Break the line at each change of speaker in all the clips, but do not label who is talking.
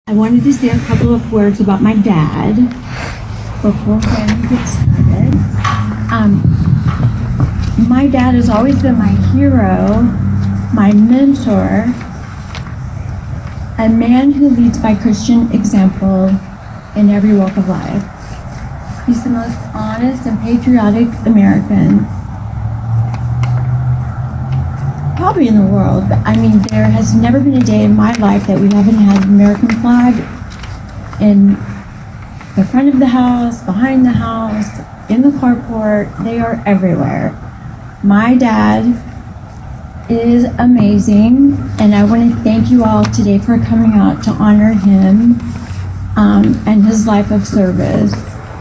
I wanted to say a couple of words about my dad before we get started. My dad has always been my hero, my mentor, a man who leads by Christian example in every walk of life. He's the most honest and patriotic American probably in the world. I mean, there has never been a day in my life that we haven't had an American flag in the front of the house, behind the house, in the carport. They are everywhere. My dad is amazing, and I want to thank you all today for coming out to honor him and his life of service.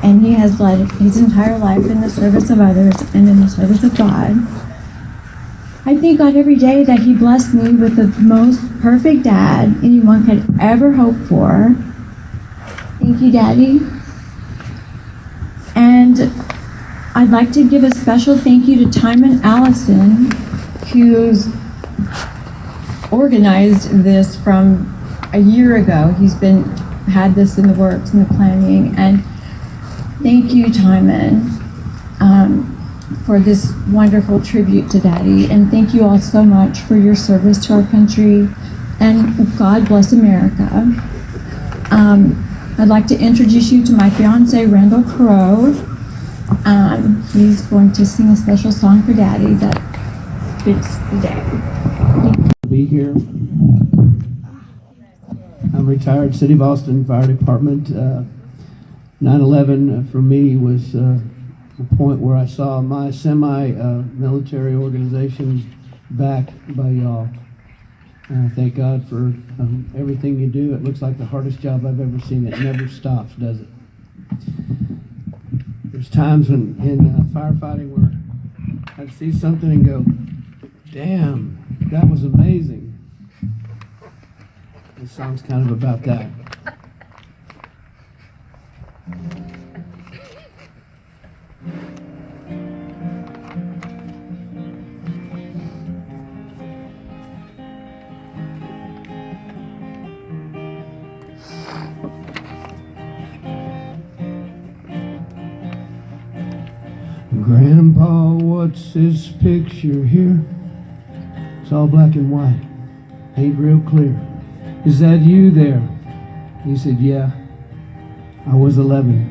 And he has led his entire life in the service of others and in the service of God. I thank God every day that he blessed me with the most perfect dad anyone could ever hope for. Thank you, Daddy. And I'd like to give a special thank you to Timon Allison, who's organized this from a year ago. He's had this in the works, in the planning, and thank you, Timon, for this wonderful tribute to Daddy, and thank you all so much for your service to our country, and God bless America. I'd like to introduce you to my fiance, Randall Crow. He's going to sing a special song for Daddy that fits the day.
Be here. I'm retired City of Austin Fire Department. 9/11 for me was the point where I saw my semi-military organization backed by y'all. And I thank God for everything you do. It looks like the hardest job I've ever seen. It never stops, does it? There's times when in firefighting where I'd see something and go, damn, that was amazing. This song's kind of about that. Grandpa, what's this picture here? It's all black and white, ain't real clear. Is that you there? He said, yeah, I was 11.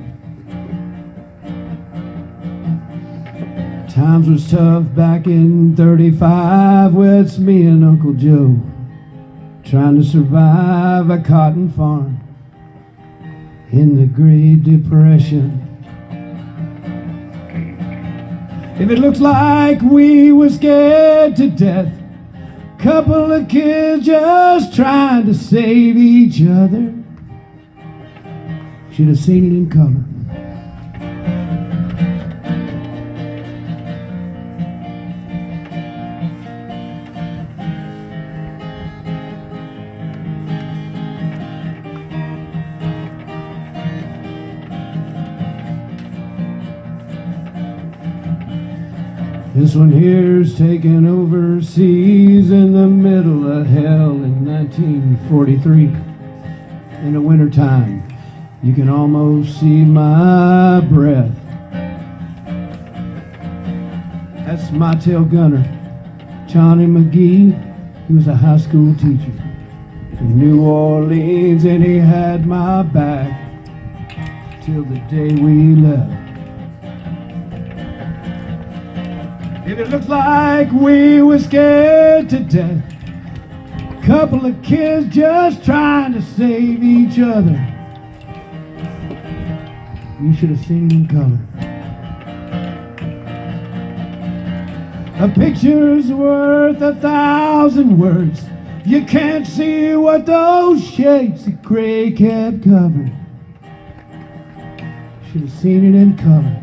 Times was tough back in 35. Well, it's me and Uncle Joe trying to survive a cotton farm in the Great Depression. If it looks like we were scared to death, couple of kids just trying to save each other, should have seen it in color. This one here's taken overseas in the middle of hell in 1943. In the wintertime, you can almost see my breath. That's my tail gunner, Johnny McGee. He was a high school teacher in New Orleans, and he had my back till the day we left. If it looked like we were scared to death, couple of kids just trying to save each other, you should have seen it in color. A picture's worth 1,000 words. You can't see what those shades of gray kept covered. Should have seen it in color.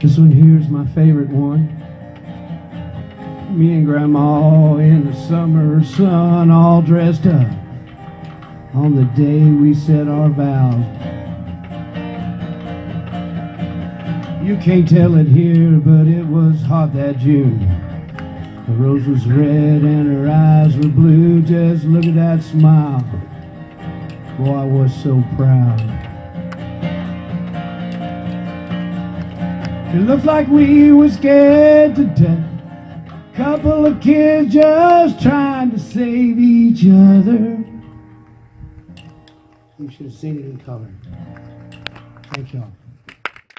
This one here is my favorite one. Me and Grandma in the summer sun, all dressed up on the day we said our vows. You can't tell it here, but it was hot that June. The rose was red and her eyes were blue. Just look at that smile. Boy, I was so proud. It looked like we were scared to death. Couple of kids just trying to save each other. You should have seen it in color. Thank y'all.